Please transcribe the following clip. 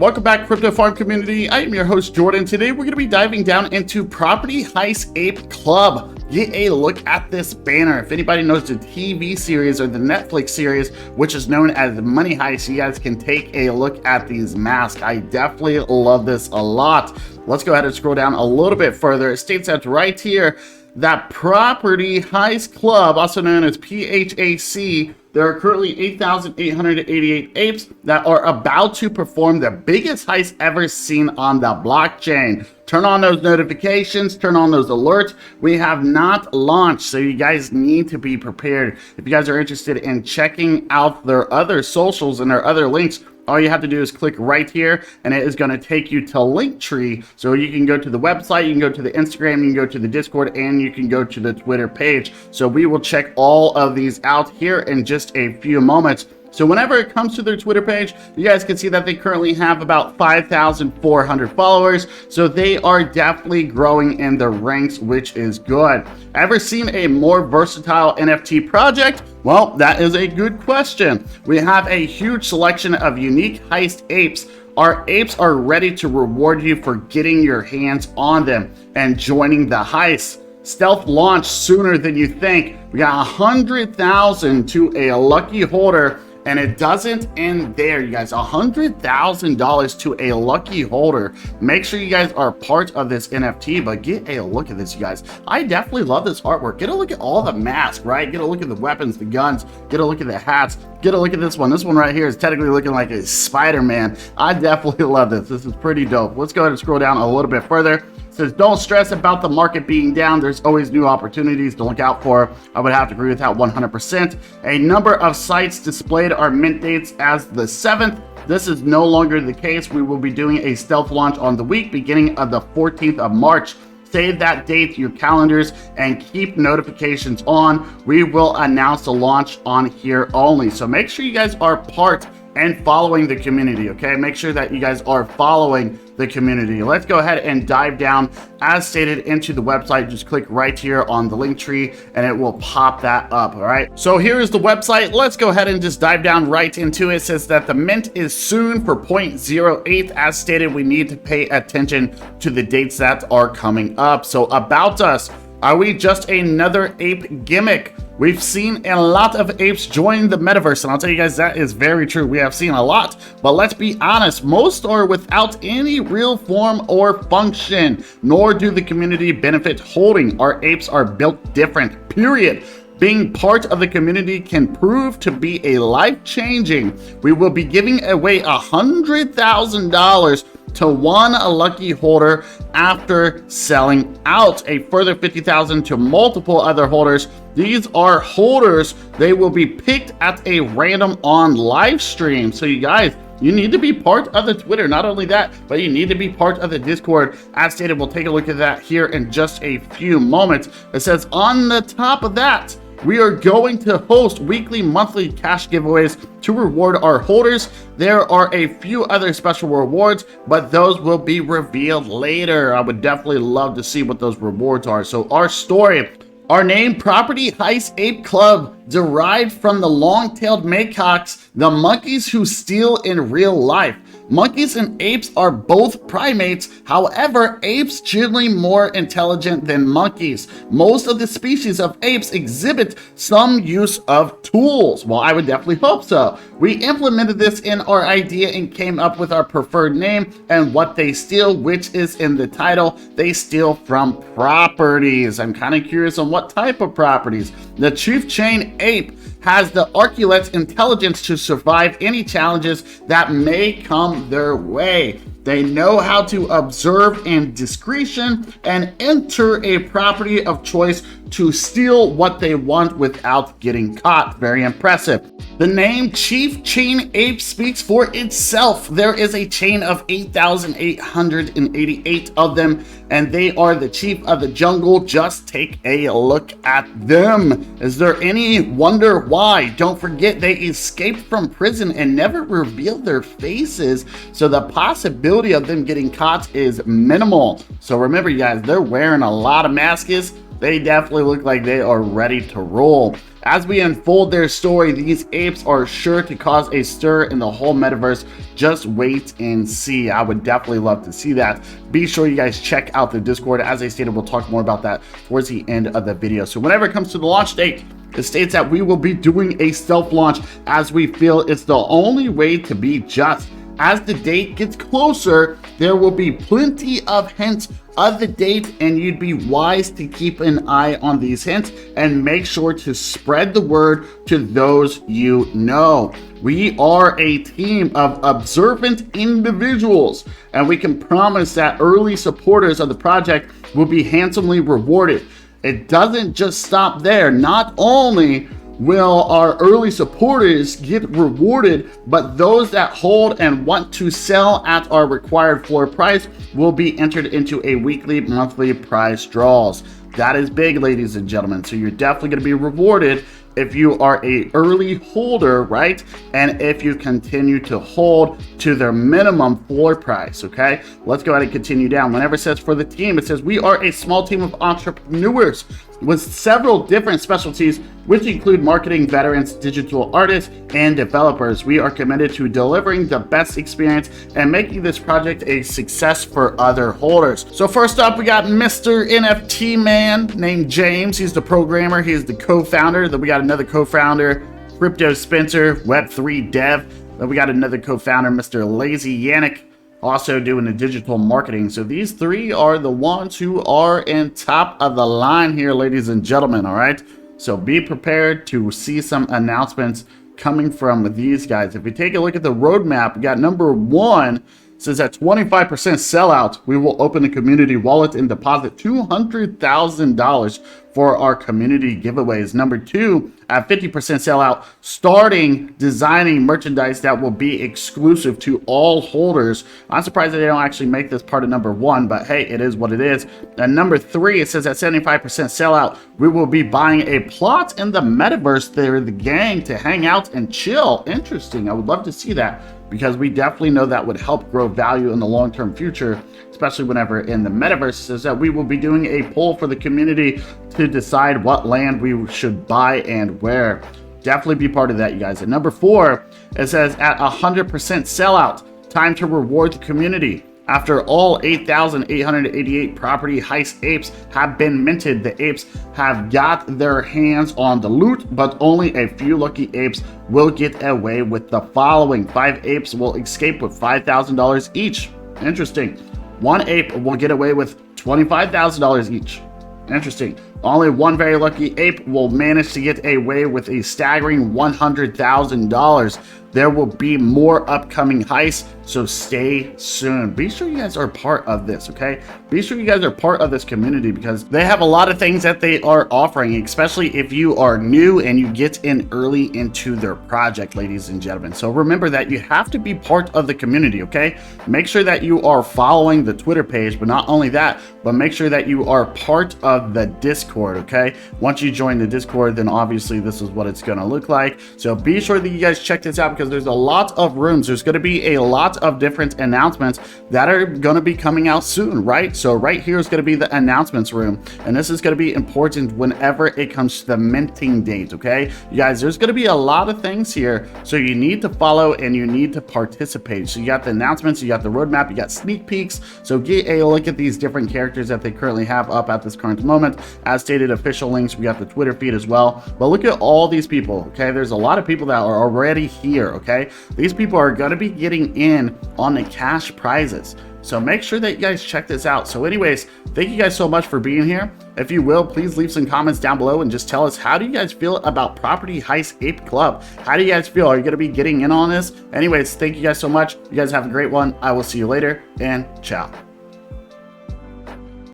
Welcome back, Crypto Farm community. I am your host, Jordan. Today, we're going to be diving down into Property Heist Ape Club. Get a look at this banner. If anybody knows the TV series or the Netflix series, which is known as Money Heist, you guys can take a look at these masks. I definitely love this a lot. Let's go ahead and scroll down a little bit further. It states that right here that Property Heist Club, also known as PHAC, there are currently 8,888 apes that are about to perform the biggest heist ever seen on the blockchain. Turn on those notifications, turn on those alerts. We have not launched, so you guys need to be prepared. If you guys are interested in checking out their other socials and their other links, all you have to do is click right here and it is going to take you to Linktree. So you can go to the website, you can go to the Instagram, you can go to the Discord, and you can go to the Twitter page. So we will check all of these out here in just a few moments. So whenever it comes to their Twitter page, you guys can see that they currently have about 5,400 followers. So they are definitely growing in the ranks, which is good. Ever seen a more versatile NFT project? Well, that is a good question. We have a huge selection of unique heist apes. Our apes are ready to reward you for getting your hands on them and joining the heist. Stealth launch sooner than you think. We got 100,000 to a lucky holder. And it doesn't end there, you guys. $100,000 to a lucky holder. Make sure you guys are part of this NFT, but get a look at this, you guys. I definitely love this artwork. Get a look at all the masks, right? Get a look at the weapons, the guns. Get a look at the hats. Get a look at this one. This one right here is technically looking like a Spider-Man. I definitely love this. This is pretty dope. Let's go ahead and scroll down a little bit further. It says, don't stress about the market being down. There's always new opportunities to look out for. I would have to agree with that 100%. A number of sites displayed our mint dates as the 7th. This is no longer the case. We will be doing a stealth launch on the week beginning of the 14th of March. Save that date to your calendars and keep notifications on. We will announce the launch on here only. So make sure you guys are part and following the community, okay? Make sure that you guys are following the community. Let's go ahead and dive down as stated into the website. Just click right here on the link tree and it will pop that up. All right, so here is the website. Let's go ahead and just dive down right into it. It says that the mint is soon for 0.08. As stated, we need to pay attention to the dates that are coming up. So about us, are we just another ape gimmick? We've seen a lot of apes join the metaverse, and I'll tell you guys that is very true. We have seen a lot, but let's be honest, most are without any real form or function, nor do the community benefit holding. Our apes are built different, period. Being part of the community can prove to be a life-changing. We will be giving away $100,000 to one lucky holder after selling out. A further 50,000 to multiple other holders. These are holders. They will be picked at a random on live stream. So you guys, you need to be part of the Twitter. Not only that, but you need to be part of the Discord. As stated, we'll take a look at that here in just a few moments. It says on the top of that, we are going to host weekly, monthly cash giveaways to reward our holders. There are a few other special rewards, but those will be revealed later. I would definitely love to see what those rewards are. So our story, our name, Property Heist Ape Club, derived from the long-tailed macaques, the monkeys who steal in real life. Monkeys and apes are both primates. However, apes generally more intelligent than monkeys. Most of the species of apes exhibit some use of tools. Well, I would definitely hope so. We implemented this in our idea and came up with our preferred name and what they steal, which is in the title. They steal from properties. I'm kind of curious on what type of properties. The chief chain ape has the arculette's intelligence to survive any challenges that may come their way. They know how to observe in discretion and enter a property of choice to steal what they want without getting caught. Very impressive. The name Chief Chain Ape speaks for itself. There is a chain of 8,888 of them, and they are the chief of the jungle. Just take a look at them. Is there any wonder why? Don't forget, they escaped from prison and never revealed their faces, so the possibility of them getting caught is minimal. So remember, you guys, they're wearing a lot of masks. They definitely look like they are ready to roll. As we unfold their story, these apes are sure to cause a stir in the whole metaverse. Just wait and see. I would definitely love to see that. Be sure you guys check out the Discord. As I stated, we'll talk more about that towards the end of the video. So whenever it comes to the launch date, it states that we will be doing a stealth launch, as we feel it's the only way to be just. As the date gets closer, there will be plenty of hints of the date, and you'd be wise to keep an eye on these hints and make sure to spread the word to those you know. We are a team of observant individuals, and we can promise that early supporters of the project will be handsomely rewarded. It doesn't just stop there. Not only will our early supporters get rewarded, but those that hold and want to sell at our required floor price will be entered into a weekly, monthly prize draws. That is big, ladies and gentlemen. So you're definitely going to be rewarded if you are a early holder, right? And if you continue to hold to their minimum floor price, okay? Let's go ahead and continue down. Whenever it says for the team, it says we are a small team of entrepreneurs with several different specialties, which include marketing veterans, digital artists, and developers. We are committed to delivering the best experience and making this project a success for other holders. So first up, we got Mr. NFT Man named James. He's the programmer. He's the co-founder. Then we got another co-founder, Crypto Spencer, Web3 Dev. Then we got another co-founder, Mr. Lazy Yannick, also doing the digital marketing. So these three are the ones who are in top of the line here, ladies and gentlemen, all right? So be prepared to see some announcements coming from these guys. If we take a look at the roadmap, we got number one, says at 25% sellout, we will open a community wallet and deposit $200,000 for our community giveaways. Number two, at 50% sellout, starting designing merchandise that will be exclusive to all holders. I'm surprised that they don't actually make this part of number one, but hey, it is what it is. And number three, it says at 75% sellout, we will be buying a plot in the metaverse there, the gang, to hang out and chill. Interesting. I would love to see that, because we definitely know that would help grow value in the long-term future, especially whenever in the metaverse. Says that we will be doing a poll for the community to decide what land we should buy and where. Definitely be part of that, you guys. And number four, it says at 100% sellout, time to reward the community. After all 8,888 property heist apes have been minted, the apes have got their hands on the loot, but only a few lucky apes will get away with the following. 5 apes will escape with $5,000 each. Interesting. 1 ape will get away with $25,000 each. Interesting. Only 1 very lucky ape will manage to get away with a staggering $100,000. There will be more upcoming heists, so stay soon. Be sure you guys are part of this, okay? Be sure you guys are part of this community, because they have a lot of things that they are offering, especially if you are new and you get in early into their project, ladies and gentlemen. So remember that you have to be part of the community, okay? Make sure that you are following the Twitter page, but not only that, but make sure that you are part of the Discord, okay? Once you join the Discord, then obviously this is what it's gonna look like. So be sure that you guys check this out, because there's a lot of rooms. There's going to be a lot of different announcements that are going to be coming out soon, right? So right here is going to be the announcements room, and this is going to be important whenever it comes to the minting date, okay? You guys, there's going to be a lot of things here, so you need to follow and you need to participate. So you got the announcements, you got the roadmap, you got sneak peeks. So get a look at these different characters that they currently have up at this current moment. As stated, official links, we got the Twitter feed as well. But look at all these people, okay? There's a lot of people that are already here, okay? These people are going to be getting in on the cash prizes. So make sure that you guys check this out. So anyways, thank you guys so much for being here. If you will, please leave some comments down below and just tell us, how do you guys feel about Property Heist Ape Club? How do you guys feel? Are you going to be getting in on this? Anyways, thank you guys so much. You guys have a great one. I will see you later, and ciao.